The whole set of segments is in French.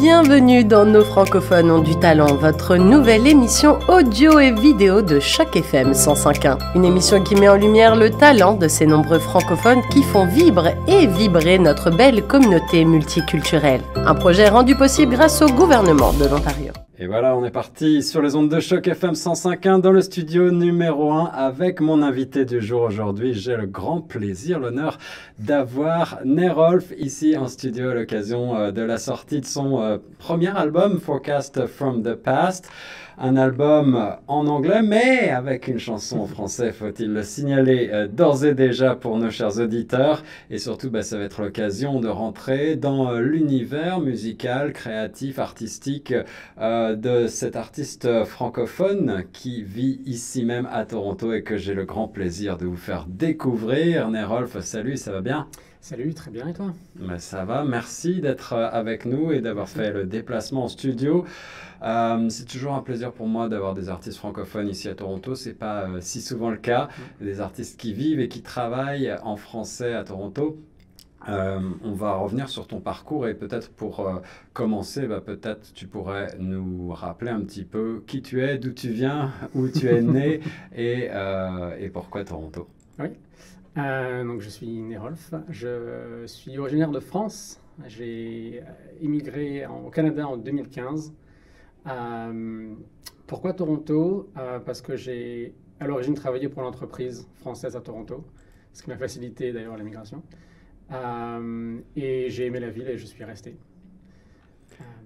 Bienvenue dans Nos francophones ont du talent, votre nouvelle émission audio et vidéo de Choc FM 105.1. Une émission qui met en lumière le talent de ces nombreux francophones qui font vibrer et vibrer notre belle communauté multiculturelle. Un projet rendu possible grâce au gouvernement de l'Ontario. Et voilà, on est parti sur les ondes de Choc FM 105.1 dans le studio numéro 1 avec mon invité du jour aujourd'hui. J'ai le grand plaisir, l'honneur d'avoir Nerolf ici en studio à l'occasion de la sortie de son premier album, Forecast from the Past. Un album en anglais, mais avec une chanson en français, faut-il le signaler d'ores et déjà pour nos chers auditeurs. Et surtout, ça va être l'occasion de rentrer dans l'univers musical, créatif, artistique de cet artiste francophone qui vit ici même à Toronto et que j'ai le grand plaisir de vous faire découvrir. Nerolf, salut, ça va bien? Salut, très bien, et toi? Ça va, merci d'être avec nous et d'avoir fait le déplacement en studio. C'est toujours un plaisir pour moi d'avoir des artistes francophones ici à Toronto. C'est pas si souvent le cas. Des artistes qui vivent et qui travaillent en français à Toronto. On va revenir sur ton parcours et peut-être pour commencer, peut-être tu pourrais nous rappeler un petit peu qui tu es, d'où tu viens, où tu es né et pourquoi Toronto. Oui, donc je suis Nerolf, je suis originaire de France. J'ai immigré au Canada en 2015. Pourquoi Toronto? Parce que j'ai à l'origine travaillé pour l'entreprise française à Toronto, ce qui m'a facilité d'ailleurs l'immigration. Et j'ai aimé la ville et je suis resté.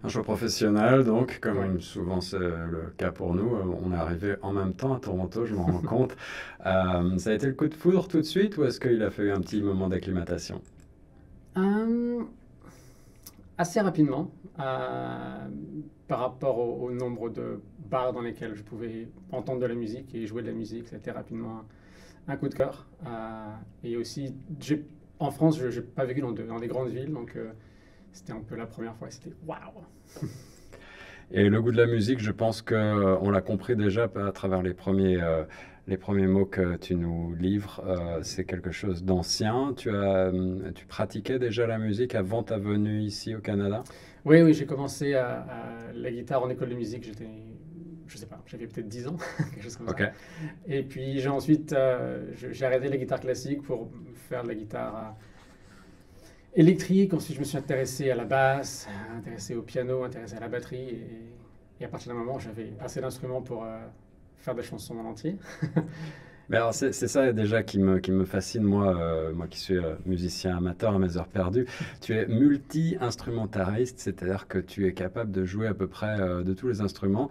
Un choix professionnel, donc, comme souvent c'est le cas pour nous, on est arrivé en même temps à Toronto, je m'en rends compte. Ça a été le coup de foudre tout de suite ou est-ce qu'il a fallu un petit moment d'acclimatation? Assez rapidement, par rapport au nombre de bars dans lesquels je pouvais entendre de la musique et jouer de la musique, c'était rapidement un coup de cœur. Et aussi, en France, je n'ai pas vécu dans des grandes villes, donc c'était un peu la première fois, c'était waouh! Et le goût de la musique, je pense qu'on l'a compris déjà à travers les premiers mots que tu nous livres. C'est quelque chose d'ancien. Tu pratiquais déjà la musique avant ta venue ici au Canada? Oui, j'ai commencé la guitare en école de musique, je sais pas, j'avais peut-être 10 ans, quelque chose comme ça. Et puis j'ai ensuite, j'ai arrêté la guitare classique pour faire de la guitare électrique. Ensuite, je me suis intéressé à la basse, intéressé au piano, intéressé à la batterie. Et à partir d'un moment, j'avais assez d'instruments pour faire des chansons en entier. Mais alors c'est ça déjà qui me fascine, moi qui suis musicien amateur à mes heures perdues. Tu es multi-instrumentariste, c'est-à-dire que tu es capable de jouer à peu près de tous les instruments.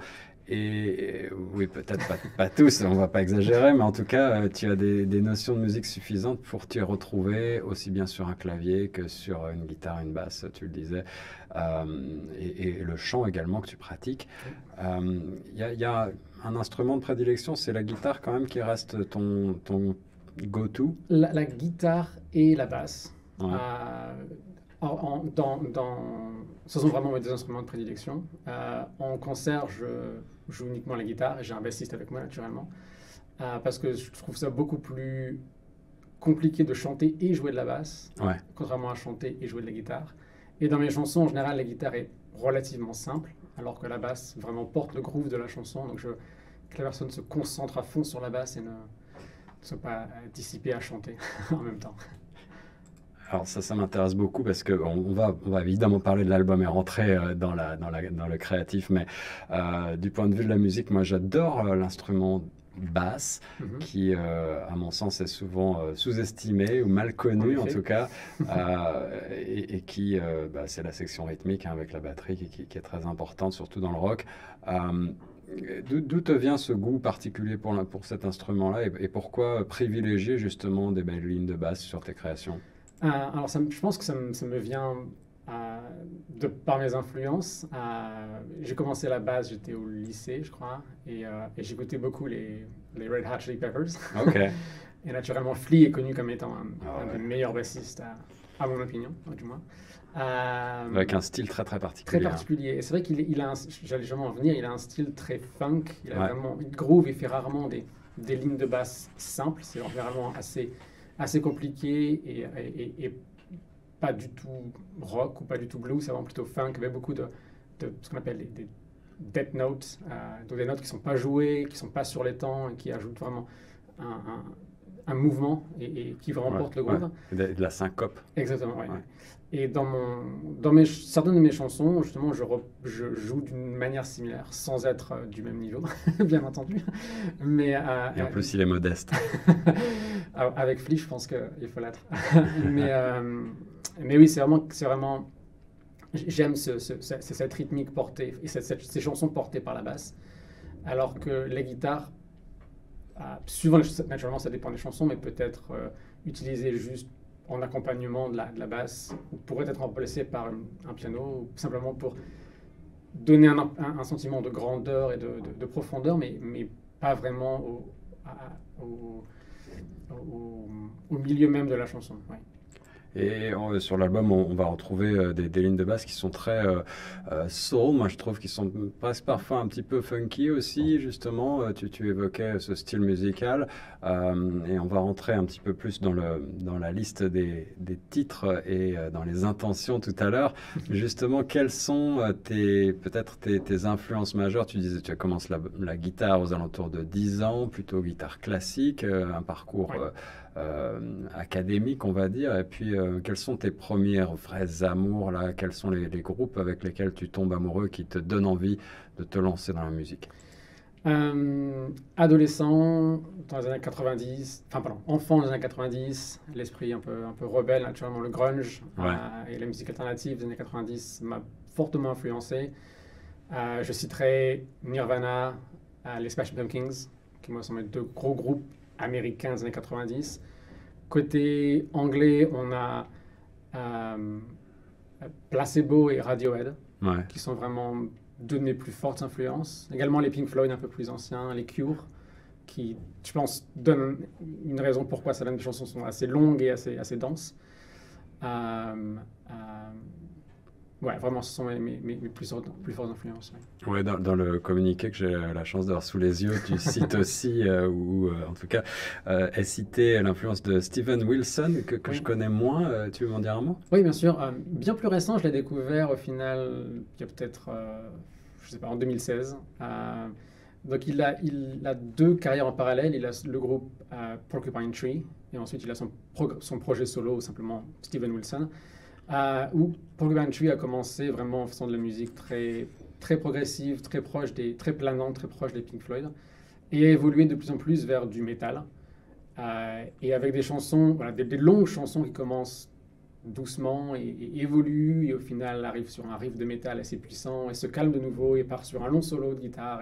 Et oui, peut-être pas tous, on va pas exagérer, mais en tout cas, tu as des notions de musique suffisantes pour t'y retrouver aussi bien sur un clavier que sur une guitare, une basse, tu le disais, et le chant également que tu pratiques. Il y a un instrument de prédilection, c'est la guitare quand même qui reste ton go-to? La guitare et la basse. Ouais. Ce sont vraiment mes deux instruments de prédilection. En concert, je joue uniquement la guitare et j'ai un bassiste avec moi naturellement. Parce que je trouve ça beaucoup plus compliqué de chanter et jouer de la basse, contrairement à chanter et jouer de la guitare. Et dans mes chansons, en général, la guitare est relativement simple, alors que la basse vraiment porte le groove de la chanson. Donc que la personne se concentre à fond sur la basse et ne soit pas dissipée à chanter en même temps. Alors ça m'intéresse beaucoup parce qu'on va évidemment parler de l'album et rentrer dans le créatif, mais du point de vue de la musique, moi j'adore l'instrument basse qui, à mon sens, est souvent sous-estimé ou mal connu en tout cas, et qui, c'est la section rythmique avec la batterie qui est très importante, surtout dans le rock. D'où te vient ce goût particulier pour cet instrument-là et pourquoi privilégier justement des belles lignes de basse sur tes créations? Alors, je pense que ça me vient par mes influences. J'ai commencé la basse, j'étais au lycée, je crois, et j'écoutais beaucoup les Red Hot Chili Peppers. Et naturellement, Flea est connu comme étant un des meilleurs bassistes, à mon opinion, du moins. Avec un style très particulier. Très particulier. Et c'est vrai j'allais jamais en venir, il a un style très funk, il a vraiment une groove, il fait rarement des lignes de basse simples, c'est vraiment assez compliqué et pas du tout rock ou pas du tout blues, c'est vraiment plutôt funk, avec beaucoup de ce qu'on appelle des death notes, donc des notes qui ne sont pas jouées, qui ne sont pas sur les temps et qui ajoutent vraiment un mouvement et qui vraiment portent le groove. Ouais. De la syncope. Exactement, oui. Ouais. Et dans certaines de mes chansons, justement, je joue d'une manière similaire, sans être du même niveau, bien entendu. Mais, et en plus, il est modeste. Avec Flea, je pense qu'il faut l'être. mais oui, c'est vraiment j'aime cette rythmique portée, et ces chansons portées par la basse, alors que les guitares, souvent, naturellement, ça dépend des chansons, mais peut-être utilisées juste en accompagnement de la basse, ou pourrait être remplacé par un piano, ou simplement pour donner un sentiment de grandeur et de profondeur, mais pas vraiment au milieu même de la chanson. Ouais. Et sur l'album, on va retrouver des lignes de basse qui sont très soul, moi je trouve, qui sont presque parfois un petit peu funky aussi, justement. Tu évoquais ce style musical, et on va rentrer un petit peu plus dans la liste des titres et dans les intentions tout à l'heure. Justement, quelles sont peut-être tes influences majeures? Tu disais, tu as commencé la guitare aux alentours de 10 ans, plutôt guitare classique, un parcours... académique, on va dire, et puis quels sont tes premiers vrais amours là, quels sont les groupes avec lesquels tu tombes amoureux qui te donnent envie de te lancer dans la musique? Adolescent dans les années 90, enfant dans les années 90, l'esprit un peu rebelle, naturellement le grunge, et la musique alternative des années 90 m'a fortement influencé. Je citerai Nirvana, les Smashing Pumpkins, qui moi sont mes deux gros groupes américains des années 90. Côté anglais, on a Placebo et Radiohead, qui sont vraiment deux de mes plus fortes influences. Également les Pink Floyd un peu plus anciens, les Cure, qui, je pense, donnent une raison pourquoi certaines chansons sont assez longues et assez denses. Ouais, vraiment, ce sont mes plus fortes influences. Ouais, dans le communiqué que j'ai la chance d'avoir sous les yeux, tu cites aussi, ou en tout cas, est cité l'influence de Steven Wilson, que je connais moins. Tu veux m'en dire un mot? Oui, bien sûr. Bien plus récent, je l'ai découvert au final, il y a peut-être, je sais pas, en 2016. Donc, il a deux carrières en parallèle. Il a le groupe Porcupine Tree, et ensuite, il a son projet solo, simplement Steven Wilson. Où Porcupine Tree a commencé vraiment en faisant de la musique très, très progressive, très planante, très proche des Pink Floyd, et a évolué de plus en plus vers du métal, et avec des chansons, des longues chansons qui commencent doucement et évoluent, et au final arrivent sur un riff de métal assez puissant, et se calment de nouveau, et part sur un long solo de guitare,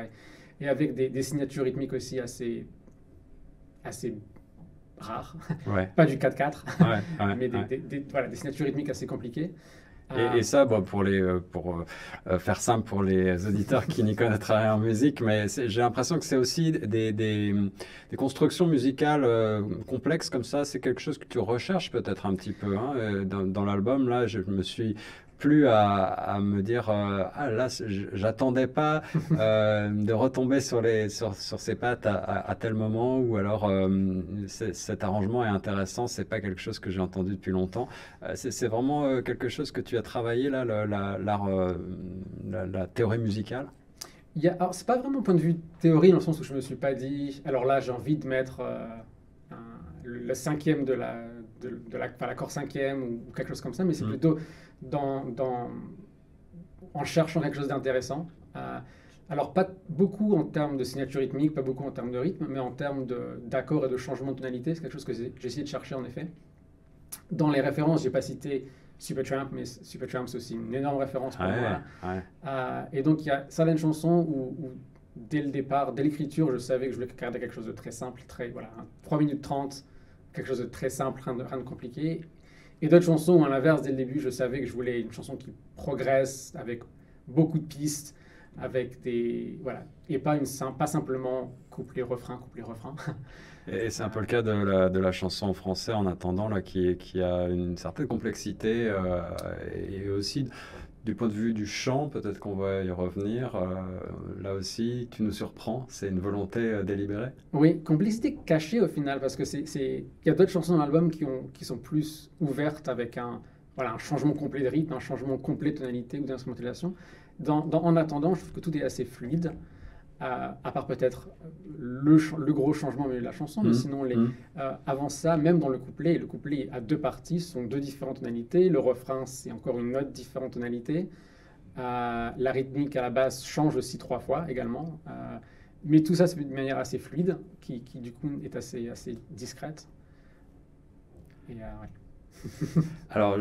et avec des signatures rythmiques aussi assez rare, pas du 4/4, mais des signatures rythmiques assez compliquées. Et ça, pour faire simple pour les auditeurs qui n'y connaîtraient rien en musique, mais j'ai l'impression que c'est aussi des constructions musicales complexes comme ça. C'est quelque chose que tu recherches peut-être un petit peu, hein. Dans l'album, là, je me suis plus à me dire là, j'attendais pas de retomber sur ses pattes à tel moment, ou alors cet arrangement est intéressant, c'est pas quelque chose que j'ai entendu depuis longtemps. C'est vraiment quelque chose que tu as travaillé là, la théorie musicale? Alors, c'est pas vraiment un point de vue théorie, dans le sens où je me suis pas dit, alors là j'ai envie de mettre le cinquième de l'accord cinquième ou quelque chose comme ça, mais c'est plutôt en cherchant quelque chose d'intéressant. Alors, pas beaucoup en termes de signature rythmique, pas beaucoup en termes de rythme, mais en termes d'accords et de changement de tonalité. C'est quelque chose que j'ai essayé de chercher, en effet. Dans les références, j'ai pas cité Supertramp, mais Supertramp, c'est aussi une énorme référence pour moi. Et donc, il y a certaines chansons où dès le départ, dès l'écriture, je savais que je voulais garder quelque chose de très simple, 3 minutes 30, quelque chose de très simple, rien de compliqué. Et d'autres chansons où, à l'inverse, dès le début, je savais que je voulais une chanson qui progresse avec beaucoup de pistes, avec et pas simplement couplet-refrain. Et c'est un peu le cas de la chanson en français, En attendant, là, qui a une certaine complexité, et aussi du point de vue du chant, peut-être qu'on va y revenir. Là aussi, tu nous surprends, c'est une volonté délibérée? Oui, complexité cachée au final, parce que il y a d'autres chansons dans l'album qui sont plus ouvertes, avec voilà, un changement complet de rythme, un changement complet de tonalité ou d'instrumentalisation. En attendant, je trouve que tout est assez fluide, à part peut-être le gros changement au milieu de la chanson, mais sinon, avant ça, même dans le couplet a deux parties, ce sont deux différentes tonalités. Le refrain, c'est encore une autre différente tonalité. La rythmique à la base change aussi 3 fois également. Mais tout ça se fait de manière assez fluide, qui du coup est assez discrète. Et, ouais. Alors,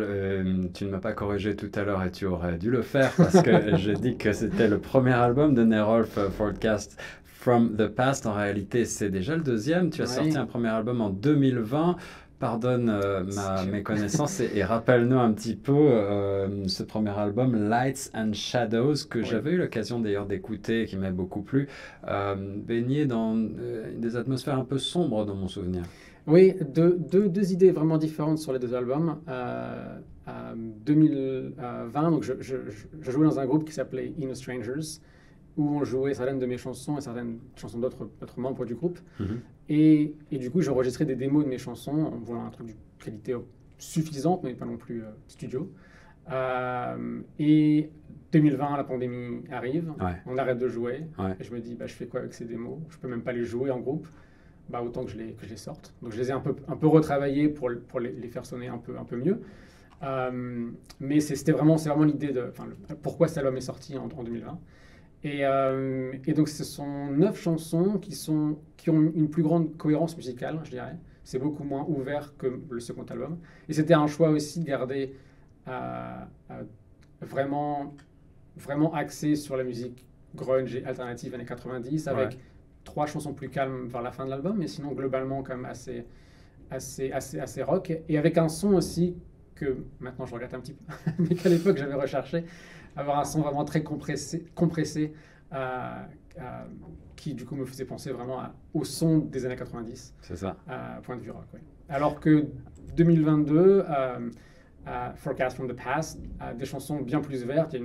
tu ne m'as pas corrigé tout à l'heure et tu aurais dû le faire parce que j'ai dit que c'était le premier album de Nerolf, Forecast from the Past. En réalité, c'est déjà le deuxième. Tu as sorti un premier album en 2020. Pardonne mes connaissances et rappelle-nous un petit peu ce premier album Lights and Shadows que j'avais eu l'occasion d'ailleurs d'écouter et qui m'a beaucoup plu, baigné dans des atmosphères un peu sombres dans mon souvenir. Oui, deux idées vraiment différentes sur les deux albums. 2020, donc je jouais dans un groupe qui s'appelait Inner Strangers, où on jouait certaines de mes chansons et certaines chansons d'autres membres du groupe. Et du coup, j'enregistrais des démos de mes chansons en voulant un truc de qualité suffisante, mais pas non plus studio. Et 2020, la pandémie arrive, on arrête de jouer, et je me dis, je fais quoi avec ces démos? Je peux même pas les jouer en groupe. Autant que je les sorte. Donc je les ai un peu retravaillés pour les faire sonner un peu mieux. Mais c'est vraiment l'idée de pourquoi cet album est sorti en 2020. Et donc ce sont 9 chansons qui ont une plus grande cohérence musicale, je dirais. C'est beaucoup moins ouvert que le second album. Et c'était un choix aussi de garder vraiment axé sur la musique grunge et alternative années 90 avec 3 chansons plus calmes vers la fin de l'album, mais sinon globalement quand même assez rock, et avec un son aussi que maintenant je regrette un petit peu, mais qu'à l'époque j'avais recherché, avoir un son vraiment très compressé qui du coup me faisait penser vraiment au son des années 90. C'est ça. Point de vue rock. Alors que 2022, Forecast from the Past, des chansons bien plus vertes.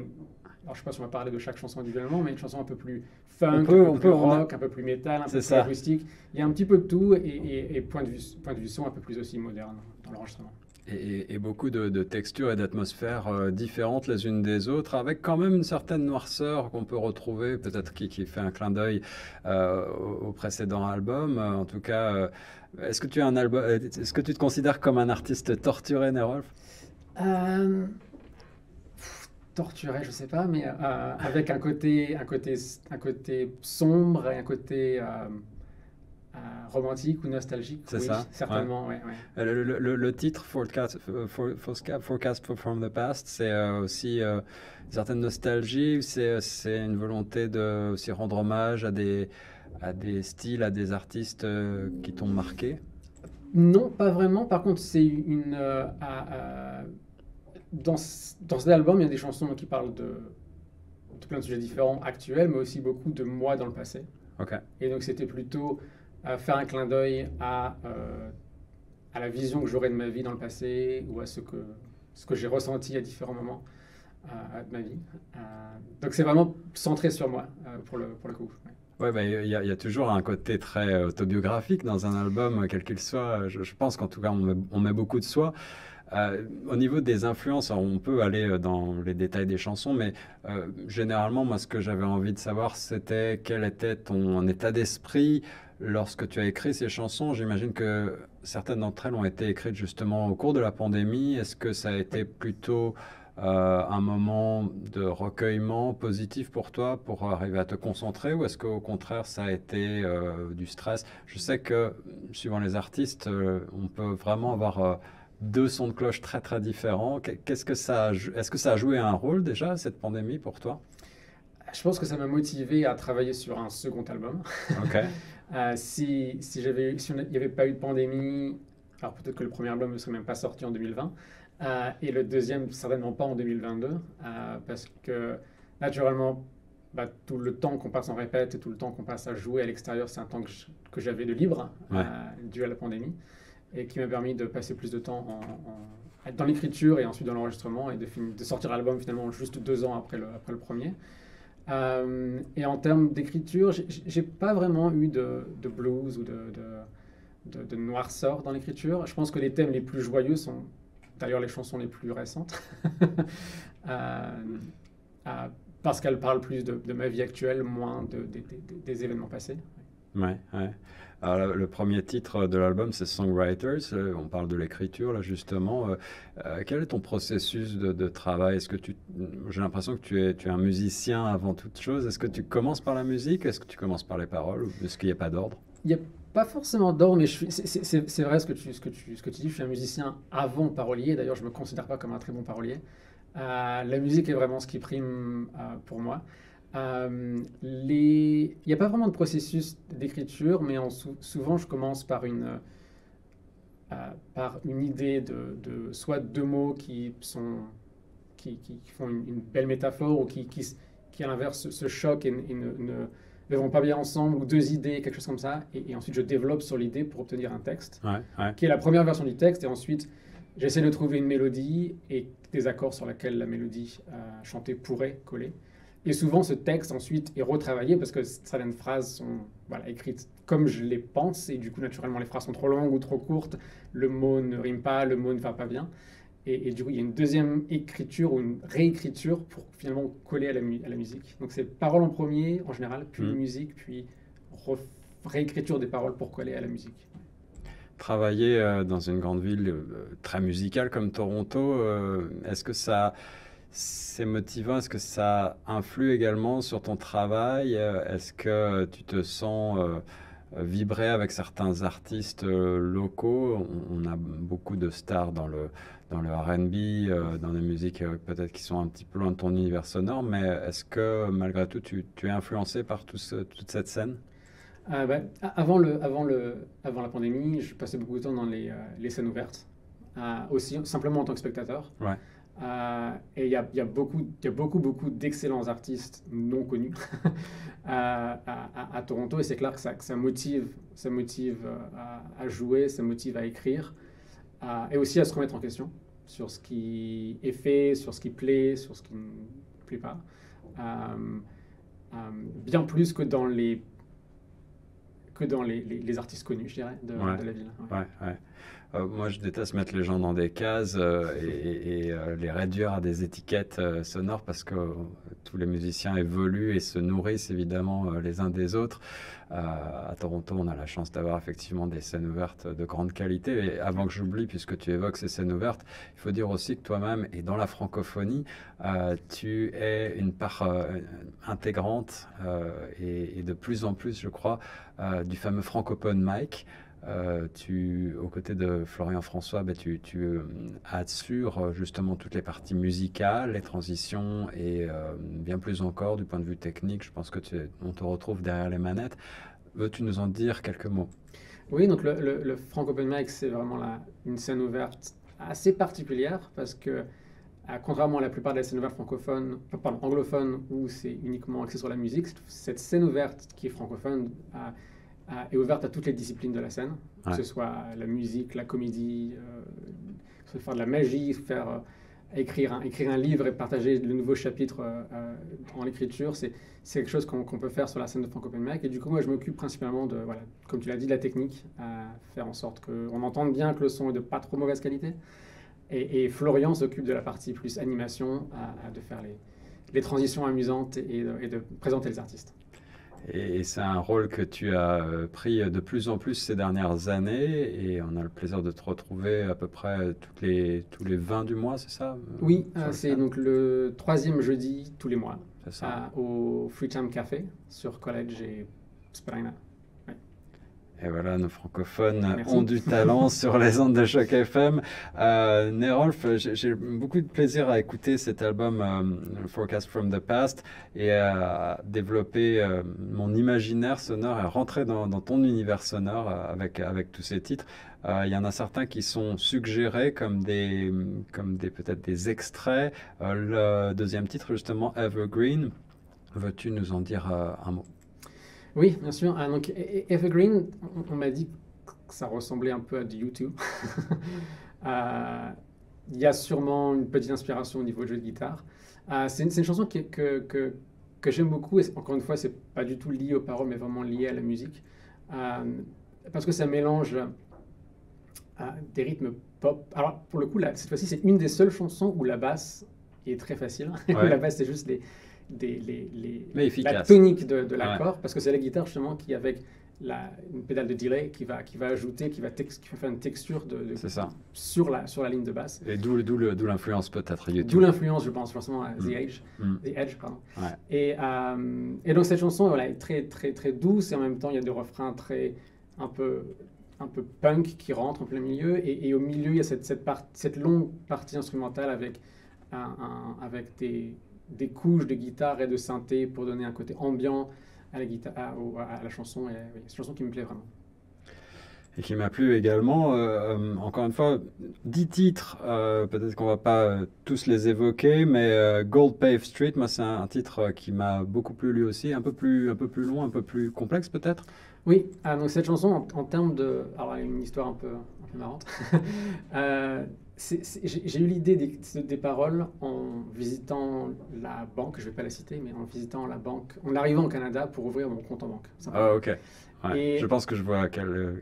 Alors, je ne sais pas si on va parler de chaque chanson individuellement, mais une chanson un peu plus funk, un peu plus rock, un peu plus métal, un peu plus acoustique. Il y a un petit peu de tout, et point de vue son un peu plus aussi moderne dans l'enregistrement. Et beaucoup de textures et d'atmosphères différentes les unes des autres, avec quand même une certaine noirceur qu'on peut retrouver, peut-être qui fait un clin d'œil au précédent album. En tout cas, est-ce que tu te considères comme un artiste torturé, Nerolf? Torturé, je sais pas, mais avec un côté sombre et un côté romantique ou nostalgique. C'est oui, ça, certainement. Ouais. Le titre Forecast from the Past, c'est aussi une certaine nostalgie. C'est une volonté de aussi rendre hommage à des styles, à des artistes qui t'ont marqué. Non, pas vraiment. Par contre, c'est dans cet album, il y a des chansons qui parlent de plein de sujets différents actuels, mais aussi beaucoup de moi dans le passé. Okay. Et donc c'était plutôt faire un clin d'œil à la vision que j'aurais de ma vie dans le passé, ou à ce que j'ai ressenti à différents moments de ma vie. Donc c'est vraiment centré sur moi pour le coup. Ouais, il y a toujours un côté très autobiographique dans un album, quel qu'il soit. Je pense qu'en tout cas, on met beaucoup de soi. Au niveau des influences, on peut aller dans les détails des chansons, mais généralement, moi, ce que j'avais envie de savoir, c'était quel était ton état d'esprit lorsque tu as écrit ces chansons. J'imagine que certaines d'entre elles ont été écrites justement au cours de la pandémie. Est-ce que ça a été plutôt un moment de recueillement positif pour toi, pour arriver à te concentrer, ou est-ce qu'au contraire, ça a été du stress? Je sais que, suivant les artistes, on peut vraiment avoir... deux sons de cloche très très différents. Est-ce que ça a joué un rôle déjà, cette pandémie, pour toi? Je pense que ça m'a motivé à travailler sur un second album. Okay. Si il n'y avait pas eu de pandémie, alors peut-être que le premier album ne serait même pas sorti en 2020, et le deuxième certainement pas en 2022, parce que naturellement, tout le temps qu'on passe en répète et tout le temps qu'on passe à jouer à l'extérieur, c'est un temps que j'avais de libre, dû à la pandémie, et qui m'a permis de passer plus de temps dans l'écriture et ensuite dans l'enregistrement, et de sortir l'album finalement juste 2 ans après le premier. Et en termes d'écriture, j'ai pas vraiment eu de blues ou de noirceur dans l'écriture. Je pense que les thèmes les plus joyeux sont d'ailleurs les chansons les plus récentes, parce qu'elles parlent plus de ma vie actuelle, moins des événements passés. Ouais, ouais. Alors, le premier titre de l'album, c'est Songwriters. On parle de l'écriture, là, justement. Quel est ton processus de travail? J'ai l'impression que tu es un musicien avant toute chose. Est-ce que tu commences par la musique? Est-ce que tu commences par les paroles? Ou est-ce qu'il n'y a pas d'ordre? Il n'y a pas forcément d'ordre, mais c'est vrai ce que tu dis. Je suis un musicien avant parolier. D'ailleurs, je ne me considère pas comme un très bon parolier. La musique est vraiment ce qui prime pour moi. Il n'y a pas vraiment de processus d'écriture, mais souvent je commence par une idée soit deux mots qui font une belle métaphore ou qui à l'inverse se choquent et ne vont pas bien ensemble, ou deux idées, quelque chose comme ça, et ensuite je développe sur l'idée pour obtenir un texte, qui est la première version du texte, et ensuite j'essaie de trouver une mélodie et des accords sur lesquels la mélodie chantée pourrait coller. Et souvent, ce texte ensuite est retravaillé parce que certaines phrases sont écrites comme je les pense, et du coup, naturellement, les phrases sont trop longues ou trop courtes, le mot ne rime pas, le mot ne va pas bien. Et du coup, il y a une deuxième écriture ou une réécriture pour finalement coller à la musique. Donc, c'est paroles en premier, en général, puis musique, puis réécriture des paroles pour coller à la musique. Travailler dans une grande ville très musicale comme Toronto, est-ce que c'est motivant? Est-ce que ça influe également sur ton travail? Est-ce que tu te sens vibrer avec certains artistes locaux? On a beaucoup de stars dans le R&B, dans des musiques peut-être qui sont un petit peu loin de ton univers sonore, mais est-ce que malgré tout tu es influencé par toute cette scène? Avant la pandémie, je passais beaucoup de temps dans les scènes ouvertes, aussi simplement en tant que spectateur. Ouais. Et il y a beaucoup d'excellents artistes non connus à Toronto, et c'est clair que ça motive à jouer, ça motive à écrire, et aussi à se remettre en question sur ce qui est fait, sur ce qui plaît, sur ce qui ne plaît pas, bien plus que dans les artistes connus, je dirais, de la ville. Ouais. Moi, je déteste mettre les gens dans des cases et les réduire à des étiquettes sonores, parce que tous les musiciens évoluent et se nourrissent évidemment les uns des autres. À Toronto, on a la chance d'avoir effectivement des scènes ouvertes de grande qualité. Et avant que j'oublie, puisque tu évoques ces scènes ouvertes, il faut dire aussi que toi-même, et dans la francophonie, tu es une part intégrante et de plus en plus, je crois, du fameux Francophone Mic. Aux côtés de Florian François, tu assures justement toutes les parties musicales, les transitions et bien plus encore du point de vue technique. Je pense que on te retrouve derrière les manettes. Veux-tu nous en dire quelques mots? Oui, donc le Francophone Mic, c'est vraiment une scène ouverte assez particulière, parce que contrairement à la plupart des scènes ouvertes anglophones, où c'est uniquement axé sur la musique, cette scène ouverte qui est francophone est ouverte à toutes les disciplines de la scène, que ce soit la musique, la comédie, faire de la magie, écrire un livre et partager le nouveau chapitre en écriture. C'est quelque chose qu'on peut faire sur la scène de Francophone Mic. Et du coup, moi, je m'occupe principalement comme tu l'as dit, de la technique, faire en sorte qu'on entende bien, que le son est de pas trop mauvaise qualité. Et Florian s'occupe de la partie plus animation, de faire les transitions amusantes et de présenter les artistes. Et c'est un rôle que tu as pris de plus en plus ces dernières années, et on a le plaisir de te retrouver à peu près tous les 20 du mois, c'est ça? Oui, c'est donc le 3e jeudi tous les mois, c'est ça. Au Freetown Café sur College et Spadina. Et voilà, nos francophones ont du talent sur les ondes de Choc FM. Nerolf, j'ai beaucoup de plaisir à écouter cet album Forecast from the Past, et à développer mon imaginaire sonore, et à rentrer dans ton univers sonore avec tous ces titres. Il y en a certains qui sont suggérés comme peut-être des extraits. Le deuxième titre, justement, Evergreen. Veux-tu nous en dire un mot? Oui, bien sûr. Donc, Evergreen, on m'a dit que ça ressemblait un peu à du U2. Il y a sûrement une petite inspiration au niveau du jeu de guitare. C'est une chanson que j'aime beaucoup, et encore une fois, c'est pas du tout lié aux paroles, mais vraiment lié à la musique. Parce que ça mélange des rythmes pop. Alors, pour le coup, là, cette fois-ci, c'est une des seules chansons où la basse est très facile. Ouais. La basse, c'est juste Mais efficace. la tonique de l'accord, parce que c'est la guitare, justement, qui, avec une pédale de delay, qui va ajouter, qui va faire une texture C'est ça. sur la ligne de basse. Et d'où l'influence peut-être YouTube. D'où l'influence, je pense, forcément, à The Edge. Pardon. Ouais. Et donc, cette chanson, voilà, est très, très, très douce, et en même temps, il y a des refrains un peu punk qui rentrent en plein milieu, et au milieu, il y a cette longue partie instrumentale avec des couches de guitare et de synthé pour donner un côté ambiant à la guitare, à la chanson. Et oui, c'est une chanson qui me plaît vraiment. Et qui m'a plu également. Encore une fois, 10 titres, peut-être qu'on va pas tous les évoquer, mais Gold Pave Street, moi c'est un titre qui m'a beaucoup plu lui aussi, un peu plus long, un peu plus complexe peut-être. Oui, donc cette chanson en termes de... Alors, il y a une histoire un peu marrante. J'ai eu l'idée des paroles en visitant la banque, je ne vais pas la citer, mais en visitant la banque, en arrivant au Canada pour ouvrir mon compte en banque. Ah, ok. Ouais, je pense que je vois à quel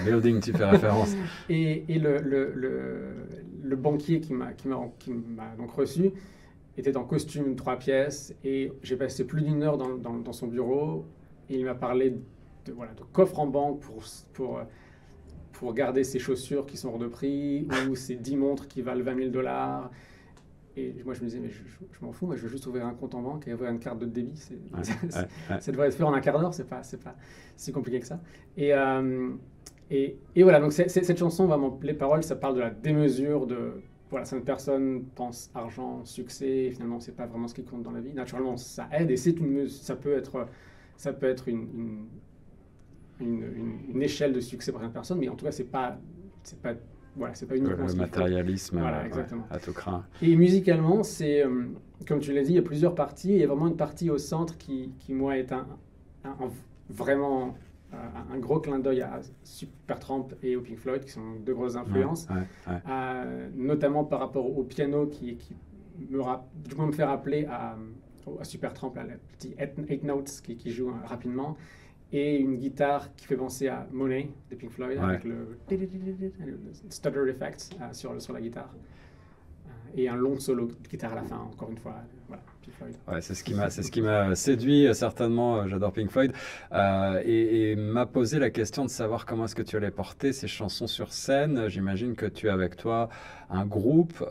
building tu fais référence. Et le banquier qui m'a donc reçu était en costume 3 pièces, et j'ai passé plus d'une heure dans son bureau, et il m'a parlé de coffre en banque pour garder ses chaussures qui sont hors de prix, ou ses 10 montres qui valent $20 000. Et moi, je me disais, mais je m'en fous, moi, je veux juste ouvrir un compte en banque et ouvrir une carte de débit. Ça devrait être fait en un quart d'heure, c'est pas si compliqué que ça. Et voilà, donc cette chanson, vraiment, les paroles, ça parle de la démesure de... Voilà, certaines personnes pensent argent, succès, et finalement, c'est pas vraiment ce qui compte dans la vie. Naturellement, ça aide, et ça peut être une échelle de succès pour certaines personnes, mais en tout cas, c'est pas uniquement le matérialisme, voilà, exactement. à tout craint. Et musicalement, c'est, comme tu l'as dit, il y a plusieurs parties. Il y a vraiment une partie au centre qui moi, est vraiment un gros clin d'œil à Supertramp et au Pink Floyd, qui sont deux grosses influences, notamment par rapport au piano qui me fait rappeler à Supertramp, le petit 8 notes qui joue rapidement, et une guitare qui fait penser à Money de Pink Floyd, avec le stutter effect sur la guitare, et un long solo de guitare à la fin, encore une fois. Voilà, Pink Floyd. Ouais, c'est ce qui m'a séduit, certainement. J'adore Pink Floyd, et m'a posé la question de savoir comment est-ce que tu allais porter ces chansons sur scène. J'imagine que tu as avec toi un groupe,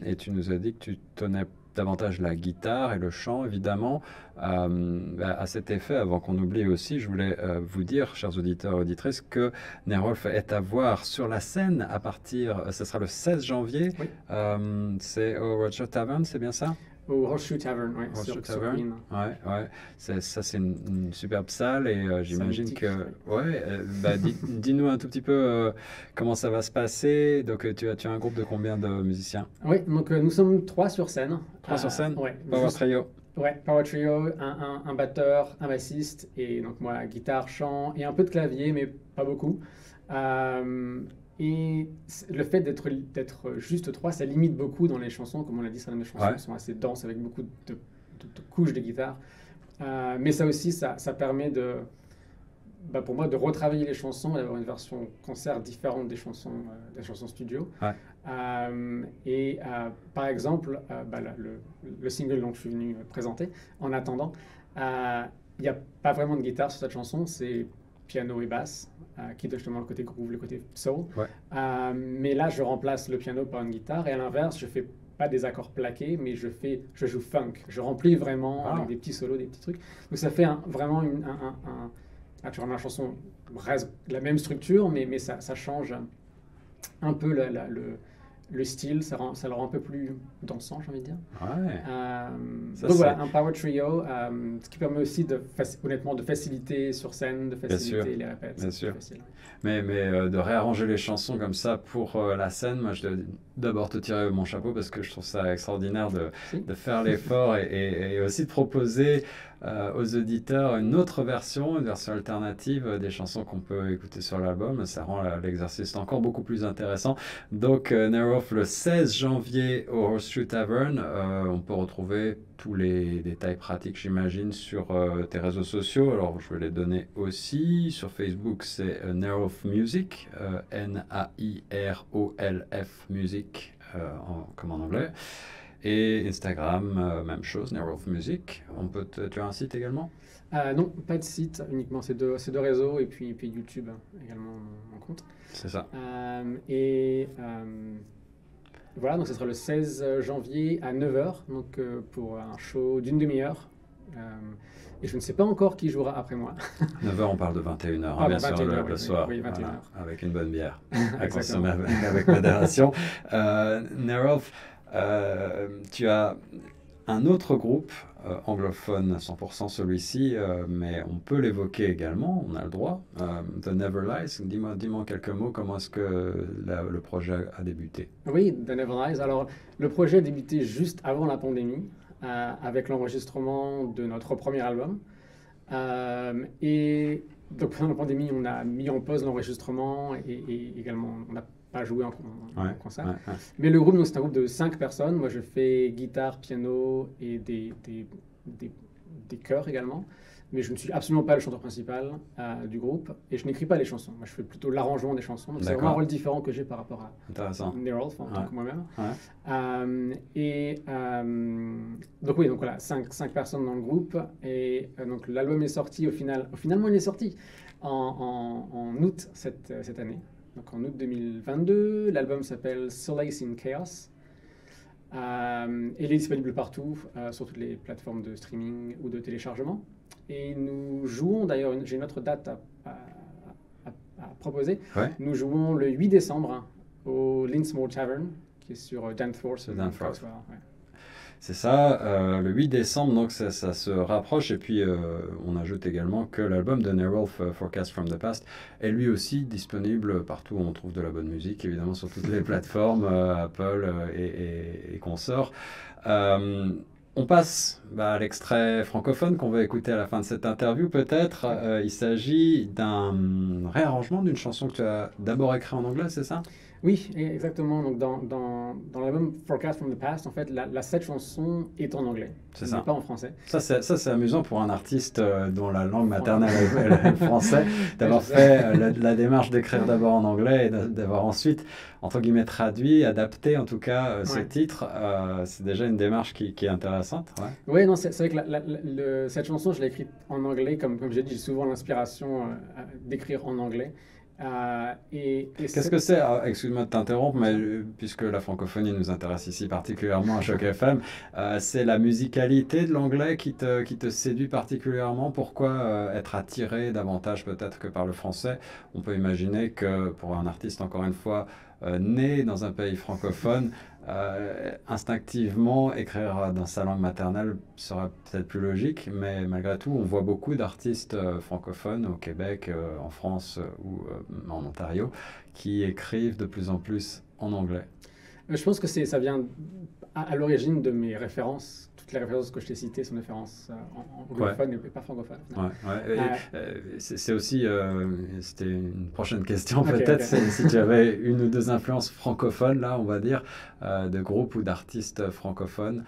et tu nous as dit que tu tenais davantage la guitare et le chant, évidemment. À cet effet, avant qu'on oublie aussi, je voulais vous dire, chers auditeurs et auditrices, que Nerolf est à voir sur la scène à partir, ce sera le 16 janvier, oui. C'est au Roadshow Tavern, c'est bien ça? Au Horseshoe Tavern, oui. Horseshoe Tavern, ouais. Ça, c'est une superbe salle, et j'imagine que... Ouais, dis-nous un tout petit peu comment ça va se passer. Donc, tu as un groupe de combien de musiciens? Oui, donc nous sommes 3 sur scène. 3 sur scène? Ouais. Power Trio? Ouais, Power Trio, un batteur, un bassiste, et donc moi, guitare, chant, et un peu de clavier, mais pas beaucoup. Et le fait d'être juste 3, ça limite beaucoup dans les chansons. Comme on l'a dit, certaines chansons sont assez denses, avec beaucoup de couches de guitare. Mais ça aussi, ça permet pour moi, de retravailler les chansons, d'avoir une version concert différente des chansons studio. Ouais. Par exemple, le single dont je suis venu présenter, En attendant, il n'y a pas vraiment de guitare sur cette chanson, c'est piano et basse, qui donne justement le côté groove, le côté soul. Ouais. Mais là, je remplace le piano par une guitare, et à l'inverse, je fais pas des accords plaqués, mais je joue funk. Je remplis vraiment avec des petits solos, des petits trucs. Donc ça fait vraiment naturellement, la chanson reste la même structure, mais ça change un peu le style, ça le rend un peu plus dansant, j'ai envie de dire. Ouais. Donc voilà, un power trio, ce qui permet aussi honnêtement de faciliter sur scène, de faciliter les répètes. Bien sûr. Facile, ouais. Mais de réarranger les chansons comme ça pour la scène, moi je dois d'abord te tirer mon chapeau, parce que je trouve ça extraordinaire de faire l'effort, et aussi de proposer aux auditeurs une autre version, une version alternative des chansons qu'on peut écouter sur l'album. Ça rend l'exercice encore beaucoup plus intéressant. Donc, Nerolf, le 16 janvier au Horseshoe Tavern, on peut retrouver tous les détails pratiques, j'imagine, sur tes réseaux sociaux. Alors, je vais les donner aussi. Sur Facebook, c'est Nerolf Music, Nairolf Music, comme en anglais. Et Instagram, même chose, Nerolf Music. Tu as un site également? Non, pas de site, uniquement ces deux réseaux et puis YouTube également mon compte. C'est ça. Voilà, donc ce sera le 16 janvier à 9 h donc pour un show d'une demi-heure. Et je ne sais pas encore qui jouera après moi. 9 h, on parle de 21 h, bien sûr, le soir, oui, 21 voilà, avec une bonne bière, avec modération. Nerolf, tu as un autre groupe anglophone, 100% celui-ci, mais on peut l'évoquer également, on a le droit. The Never Lies, dis-moi en quelques mots, comment est-ce que le projet a débuté? Oui, The Never Lies. Alors, le projet a débuté juste avant la pandémie, avec l'enregistrement de notre premier album. Et donc, pendant la pandémie, on a mis en pause l'enregistrement et également, on n'a pas joué en concert. Ouais. Mais le groupe, c'est un groupe de 5 personnes. Moi, je fais guitare, piano et des chœurs également. Mais je ne suis absolument pas le chanteur principal du groupe et je n'écris pas les chansons. Moi, je fais plutôt l'arrangement des chansons. Donc, c'est vraiment un rôle différent que j'ai par rapport à Nerolf en tant que moi-même. Donc oui, donc voilà, 5 personnes dans le groupe. Et donc l'album est sorti finalement il est sorti en août cette année. Donc en août 2022, l'album s'appelle Solace in Chaos. Il est disponible partout, sur toutes les plateformes de streaming ou de téléchargement. Et nous jouons, d'ailleurs, j'ai une autre date à proposer. Ouais. Nous jouons le 8 décembre au Linsmore Tavern, qui est sur Danforth. Danforth. Ouais. C'est ça, le 8 décembre, donc ça se rapproche. Et puis, on ajoute également que l'album de Nerolf, Forecast from the Past, est lui aussi disponible partout où on trouve de la bonne musique, évidemment sur toutes les plateformes, Apple et consorts. On passe à l'extrait francophone qu'on va écouter à la fin de cette interview, peut-être. Il s'agit d'un réarrangement d'une chanson que tu as d'abord écrite en anglais, c'est ça? Oui, exactement. Donc dans l'album Forecast from the Past, en fait, cette chanson est en anglais. C'est ça. Pas en français. Ça, c'est amusant pour un artiste dont la langue maternelle est le français, d'avoir fait la démarche d'écrire d'abord en anglais et d'avoir ensuite, entre guillemets, traduit, adapté en tout cas ces titres. C'est déjà une démarche qui est intéressante. Oui, non, c'est vrai que cette chanson, je l'ai écrite en anglais. Comme j'ai dit, j'ai souvent l'inspiration d'écrire en anglais. Qu'est-ce que c'est? Excuse-moi de t'interrompre, mais puisque la francophonie nous intéresse ici particulièrement à Choc FM, c'est la musicalité de l'anglais qui te séduit particulièrement? Pourquoi être attiré davantage peut-être que par le français? On peut imaginer que pour un artiste, encore une fois, né dans un pays francophone, instinctivement, écrire dans sa langue maternelle serait peut-être plus logique, mais malgré tout, on voit beaucoup d'artistes francophones au Québec, en France ou en Ontario, qui écrivent de plus en plus en anglais. Je pense que ça vient à l'origine de mes références. Toutes les références que je t'ai citées sont des références anglophones et pas francophones. C'est aussi, c'était une prochaine question peut-être, si tu avais une ou deux influences francophones, là on va dire, de groupes ou d'artistes francophones,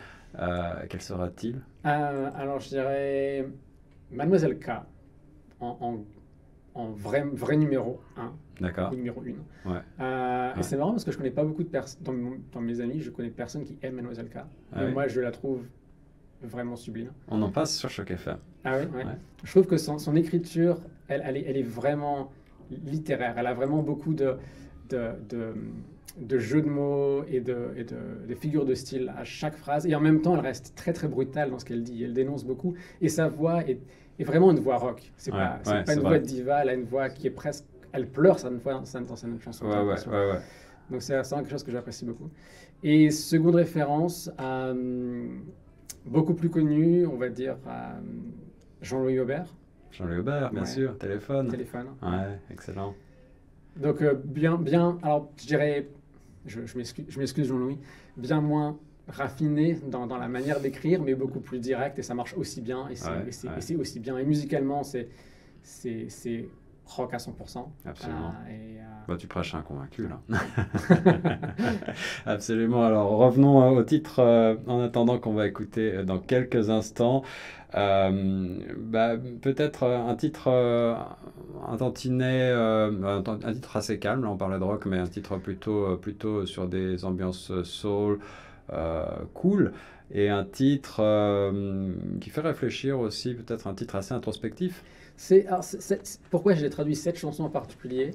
quels sera-t-il? Alors je dirais Mademoiselle K en vrai numéro 1. D'accord. Numéro 1. Et c'est marrant parce que je connais pas beaucoup de personnes, dans mes amis, je connais personne qui aime Mademoiselle K. Mais moi, je la trouve vraiment sublime. On en passe sur Choc FM. Ah oui, ouais. Je trouve que son écriture, elle est vraiment littéraire. Elle a vraiment beaucoup de jeux de mots et de figures de style à chaque phrase. Et en même temps, elle reste très, très brutale dans ce qu'elle dit. Elle dénonce beaucoup. Et sa voix est vraiment une voix rock. C'est pas une voix de diva, elle a une voix qui est presque... Elle pleure certaines fois dans certaines chansons. Donc c'est vraiment quelque chose que j'apprécie beaucoup. Et seconde référence, beaucoup plus connue, on va dire, Jean-Louis Aubert. Jean-Louis Aubert, bien sûr, Téléphone. Ouais, excellent. Donc bien, alors je dirais, je m'excuse Jean-Louis, bien moins raffiné dans la manière d'écrire, mais beaucoup plus direct, et ça marche aussi bien, et c'est aussi bien. Et musicalement, c'est rock à 100%. Absolument. Bah, tu prêches un convaincu, là. Absolument. Alors, revenons au titre, en attendant qu'on va écouter dans quelques instants. Peut-être un titre un tantinet, un titre assez calme, là on parlait de rock, mais un titre plutôt sur des ambiances soul, cool, et un titre qui fait réfléchir aussi, peut-être un titre assez introspectif. Pourquoi j'ai traduit cette chanson en particulier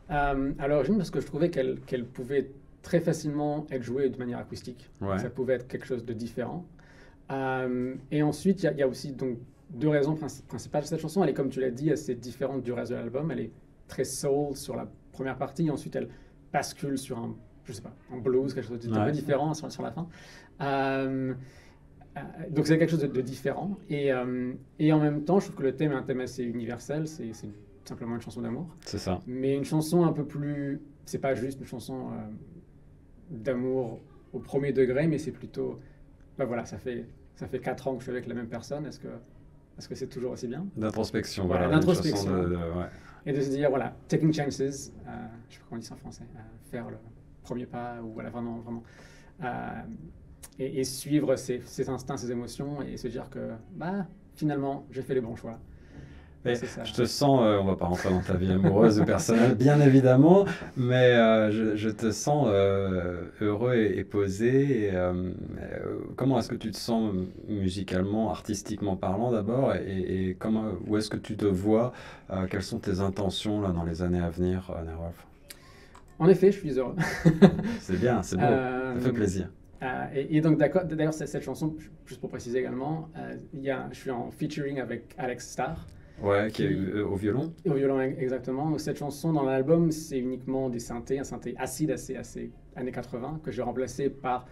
à l'origine, parce que je trouvais qu'elle pouvait très facilement être jouée de manière acoustique. Ouais. Ça pouvait être quelque chose de différent. Et ensuite, il y a aussi donc, deux raisons principales. Cette chanson, elle est, comme tu l'as dit, assez différente du reste de l'album. Elle est très soul sur la première partie, et ensuite elle bascule sur un blues, quelque chose de peu différent sur la fin. Donc c'est quelque chose de différent. Et en même temps, je trouve que le thème est un thème assez universel. C'est simplement une chanson d'amour. C'est ça. Mais une chanson un peu plus... C'est pas juste une chanson d'amour au premier degré, mais c'est plutôt... Ben voilà, ça fait 4 ans que je suis avec la même personne. Est-ce que c'est toujours aussi bien? D'introspection, voilà. D'introspection. Ouais. Et de se dire, voilà, taking chances, je ne sais pas comment on dit ça en français, faire le premier pas, ou voilà, vraiment, et suivre ses instincts, ses émotions, et se dire que, finalement, j'ai fait les bons choix. Je te sens, on va pas rentrer dans ta vie amoureuse ou personnelle, bien évidemment, mais je te sens heureux et posé. Comment est-ce que tu te sens musicalement, artistiquement parlant d'abord, et où est-ce que tu te vois? Quelles sont tes intentions là, dans les années à venir, Nerolf? En effet, je suis heureux. C'est bien, c'est beau, ça fait plaisir. Et donc, d'ailleurs, cette chanson, juste pour préciser également, je suis en featuring avec Alex Starr. Ouais, qui est au violon. Au violon, exactement. Donc, cette chanson dans l'album, c'est uniquement des synthés, un synthé acide assez années 80, que j'ai remplacé par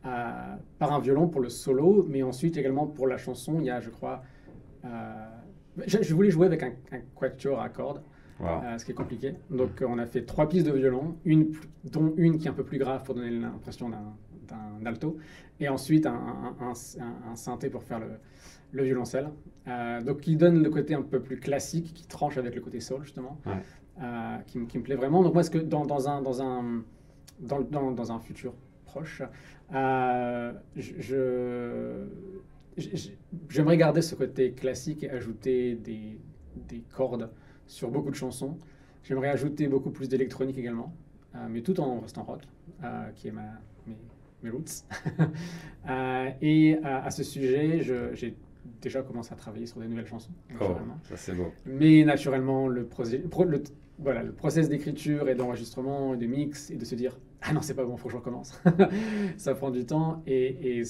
un violon pour le solo, mais ensuite également pour la chanson, il y a, je crois, je voulais jouer avec un quatuor à cordes, ce qui est compliqué. Donc, on a fait 3 pistes de violon, dont une qui est un peu plus grave pour donner l'impression d'un alto, et ensuite un synthé pour faire le violoncelle. Donc, qui donne le côté un peu plus classique, qui tranche avec le côté soul, justement, qui me plaît vraiment. Donc, moi, est-ce que dans un futur proche, j'aimerais garder ce côté classique et ajouter des cordes sur beaucoup de chansons. J'aimerais ajouter beaucoup plus d'électronique également, mais tout en restant rock, qui est mes roots. Et à ce sujet, j'ai déjà commencé à travailler sur des nouvelles chansons. Ça c'est beau. Mais naturellement, le process d'écriture et d'enregistrement et de mix, et de se dire « Ah non, c'est pas bon, il faut que je recommence ». Ça prend du temps, et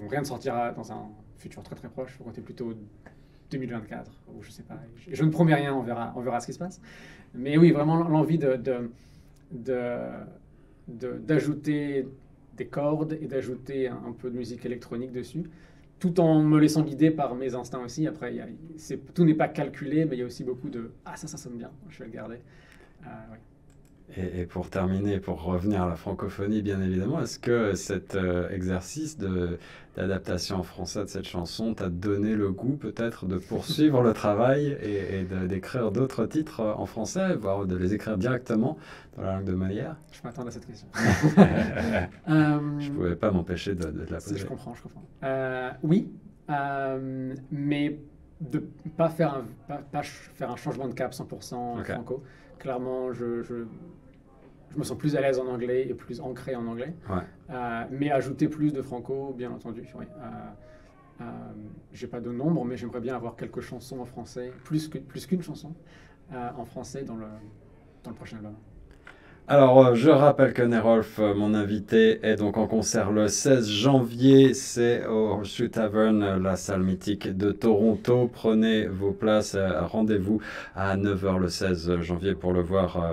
rien ne sortira dans un futur très très proche. Il faut compter plutôt 2024, ou je sais pas. Je ne promets rien, on verra ce qui se passe. Mais oui, vraiment l'envie d'ajouter des cordes et d'ajouter un peu de musique électronique dessus, tout en me laissant guider par mes instincts aussi. Après, tout n'est pas calculé, mais il y a aussi beaucoup de « Ah, ça sonne bien, je vais le garder ». Ouais. Et pour terminer, pour revenir à la francophonie, bien évidemment, est-ce que cet exercice d'adaptation en français de cette chanson t'a donné le goût peut-être de poursuivre le travail et d'écrire d'autres titres en français, voire de les écrire directement dans la langue de Molière? Je m'attends à cette question. Je ne pouvais pas m'empêcher de la poser. Je comprends. Oui, mais de ne pas faire un changement de cap 100% franco. Clairement, je me sens plus à l'aise en anglais et plus ancré en anglais. Mais ajouter plus de franco, bien entendu. Oui. J'ai pas de nombre, mais j'aimerais bien avoir quelques chansons en français, plus qu'une chanson en français dans le prochain album. Alors, je rappelle que Nerolf, mon invité, est donc en concert le 16 janvier. C'est au Horseshoe Tavern, la salle mythique de Toronto. Prenez vos places. Rendez-vous à 9h le 16 janvier pour le voir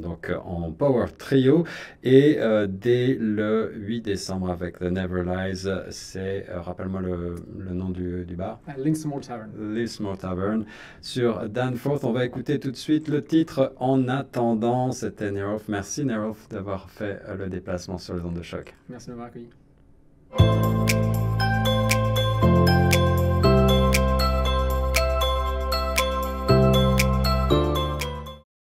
donc en Power Trio. Et dès le 8 décembre avec The Never Lies, c'est, rappelle-moi le nom du bar. Lismore Tavern. Lismore Tavern sur Danforth. On va écouter tout de suite le titre En attendant. C'était Nerolf. Merci Nerolf d'avoir fait le déplacement sur les ondes de choc. Merci de m'avoir accueilli.